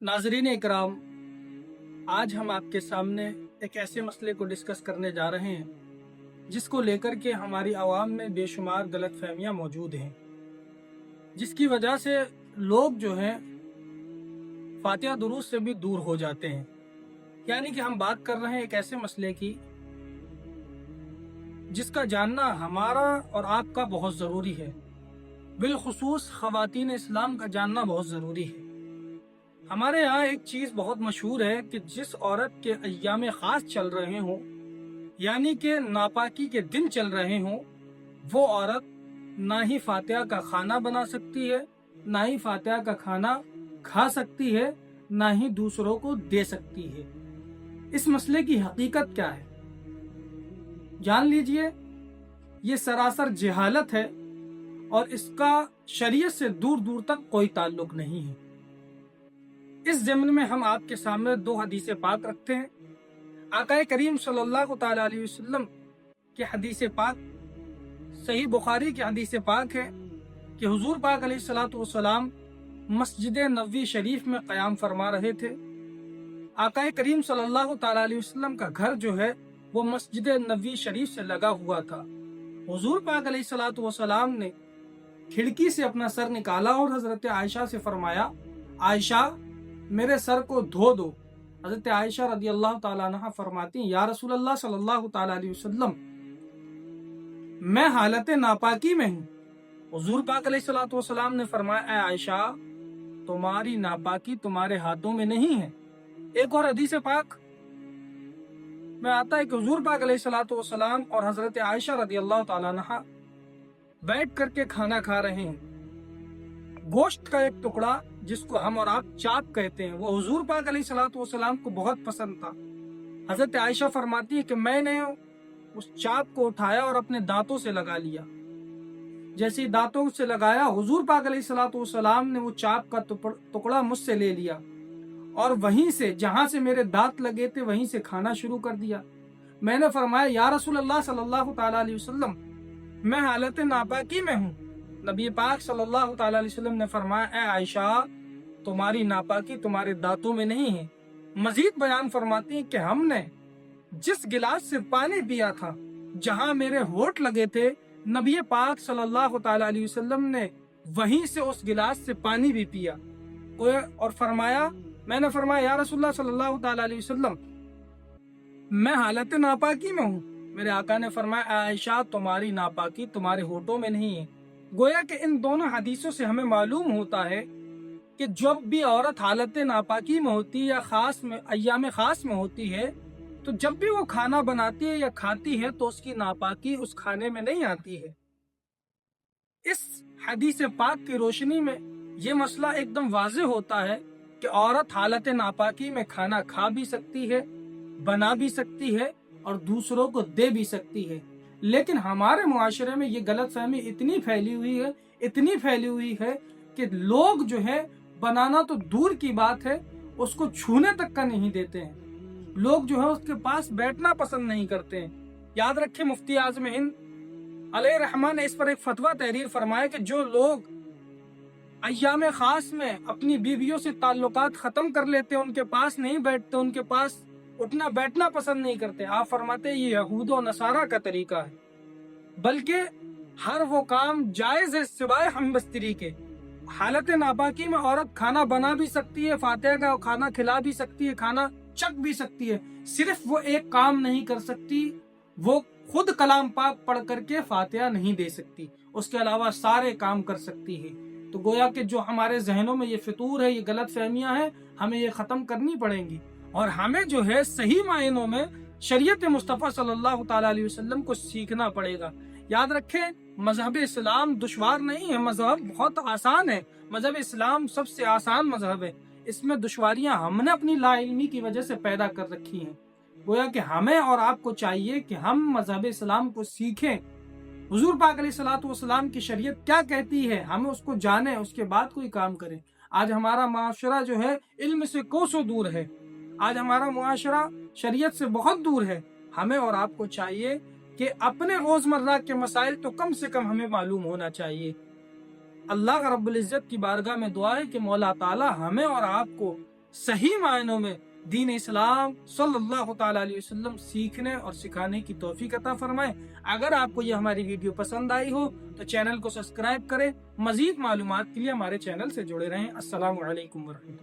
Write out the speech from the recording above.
नाजरीन इकराम, आज हम आपके सामने एक ऐसे मसले को डिस्कस करने जा रहे हैं जिसको लेकर के हमारी आवाम में बेशुमार गलत फहमियाँ मौजूद हैं, जिसकी वजह से लोग जो हैं फातिहा दुरूद से भी दूर हो जाते हैं। यानी कि हम बात कर रहे हैं एक ऐसे मसले की जिसका जानना हमारा और आपका बहुत ज़रूरी है, बिलखुसूस ख़वातीन इस्लाम का जानना बहुत ज़रूरी है। हमारे यहाँ एक चीज़ बहुत मशहूर है कि जिस औरत के अय्याम ख़ास चल रहे हों, यानी कि नापाकी के दिन चल रहे हों, वो औरत ना ही फातिहा का खाना बना सकती है, ना ही फातिहा का खाना खा सकती है, ना ही दूसरों को दे सकती है। इस मसले की हकीकत क्या है जान लीजिए। ये सरासर जहालत है और इसका शरीयत से दूर दूर तक कोई ताल्लुक नहीं है। इस ज़मन में हम आपके सामने दो हदीस पाक रखते हैं। आकाए करीम सल्लल्लाहु ताला अलैहि वसल्लम की हदीस पाक सही बुखारी की हदीस पाक है कि हुजूर पाक अलैहिस्सलातु वस्सलाम मस्जिद नबवी शरीफ में क़याम फरमा रहे थे। आकाए करीम सल्लल्लाहु ताला अलैहि वसल्लम का घर जो है वो मस्जिद नबवी शरीफ से लगा हुआ था। हुजूर पाक अलैहिस्सलातु वस्सलाम ने खिड़की से अपना सर निकाला और हजरत आयशा से फरमाया, आयशा मेरे सर को धो दो। हजरत आयशा रदी अल्लाह ताला अन्हा फरमाती, या रसूल अल्लाह सल्लल्लाहु ताला अलैहि वसल्लम, मैं हालत नापाकी में हूँ। हुजूर पाक अलैहिस्सलातु वस्सलाम ने फरमाया, आयशा तुम्हारी नापाकी तुम्हारे हाथों में नहीं है। एक और हदीस पाक में आता है कि हुजूर पाक अलैहिस्सलातु वस्सलाम और हजरत आयशा रदी अल्लाह ताला अन्हा बैठ करके खाना खा रहे हैं। गोश्त का एक टुकड़ा जिसको हम और आप चाप कहते हैं, वो हुजूर पाक अलैहिस्सलातु वस्सलाम को बहुत पसंद था। हजरत आयशा फरमाती है कि मैंने उस चाप को उठाया और अपने दांतों से लगा लिया। जैसे ही दांतों से लगाया, हुजूर पाक अलैहिस्सलातु वस्सलाम ने वो चाप का टुकड़ा मुझसे ले लिया और वहीं से, जहां से मेरे दांत लगे थे, वहीं से खाना शुरू कर दिया। मैंने फरमाया, या रसूल अल्लाह सल्लल्लाहु ताला अलैहि वसल्लम, मैं हालत नापाकी में हूँ। नबी पाक सल्लल्लाहु ताला अलैहि वसल्लम ने फरमाया, ए आयशा तुम्हारी नापाकी तुम्हारे दांतों में नहीं है। मजीद बयान फरमाती है कि हमने जिस गिलास से पानी पिया था, जहां मेरे होठ लगे थे, नबी पाक सल्लल्लाहु ताला अलैहि वसल्लम ने वहीं से उस गिलास से पानी भी पिया और फरमाया, मैंने फरमाया, या रसूलुल्लाह सल्लल्लाहु ताला अलैहि वसल्लम, मैं हालत नापाकी में हूँ। मेरे आका ने फरमाया, आयशा तुम्हारी नापाकी तुम्हारे होठों में नहीं है। गोया कि इन दोनों हदीसों से हमें मालूम होता है कि जब भी औरत हालत नापाकी में होती है या खास में अय्याम खास में होती है, तो जब भी वो खाना बनाती है या खाती है तो उसकी नापाकी उस खाने में नहीं आती है। इस हदीस पाक की रोशनी में ये मसला एकदम वाज़ेह होता है कि औरत हालत नापाकी में खाना खा भी सकती है, बना भी सकती है और दूसरों को दे भी सकती है। लेकिन हमारे मुआशरे में ये गलतफहमी इतनी फैली हुई है कि लोग जो है बनाना तो दूर की बात है, उसको छूने तक का नहीं देते हैं। लोग जो है उसके पास बैठना पसंद नहीं करते हैं। याद रखें, मुफ्ती आज़म हिंद अलैहि रहमान ने इस पर एक फतवा तहरीर फरमाया कि जो लोग अय्याम खास में अपनी बीवियों से ताल्लुकात खत्म कर लेते हैं, उनके पास नहीं बैठते, उनके पास उठना बैठना पसंद नहीं करते, आप फरमाते हैं ये यहूद और नसारा का तरीका है। बल्कि हर वो काम जायज है सिवाय हमबस्तरी के। हालत नापाकी में औरत खाना बना भी सकती है, फातिहा का खाना खिला भी सकती है, खाना चख भी सकती है। सिर्फ वो एक काम नहीं कर सकती, वो खुद कलाम पाक पढ़ करके फातिहा नहीं दे सकती, उसके अलावा सारे काम कर सकती है। तो गोया कि जो हमारे जहनों में ये फितूर है, ये गलत फहमियां हैं, हमें ये खत्म करनी पड़ेंगी और हमें जो है सही मायनों में शरीयत मुस्तफ़ा सल्लल्लाहु ताला अलैहि वसल्लम को सीखना पड़ेगा। याद रखें, मजहब इस्लाम दुश्वार नहीं है, मजहब बहुत आसान है। मजहब इस्लाम सबसे आसान मजहब है। इसमें दुश्वारियां हमने अपनी लाइल्मी की वजह से पैदा कर रखी हैं। गोया कि हमें और आपको चाहिए कि हम मजहब इस्लाम को सीखें। हुजूर पाक अलैहिस्सलातु वस्सलाम की शरीयत क्या कहती है, हमें उसको जाने, उसके बाद कोई काम करें। आज हमारा माशरा जो है इल्म से कोसों दूर है। आज हमारा मुआशरा शरीयत से बहुत दूर है। हमें और आपको चाहिए कि अपने रोजमर्रा के मसाइल तो कम से कम हमें मालूम होना चाहिए। अल्लाह रब्बुल इज्जत की बारगाह में दुआ है कि मौला ताला हमें और आपको صحیح معنوں میں دین اسلام صلی اللہ تعالیٰ علیہ وسلم سیکھنے اور سکھانے کی توفیق عطا فرمائے۔ اگر آپ کو یہ ہماری ویڈیو پسند آئی ہو تو چینل کو سبسکرائب کریں، مزید معلومات کے لیے ہمارے چینل سے جڑے رہیں۔ السلام علیکم ورحمۃ اللہ۔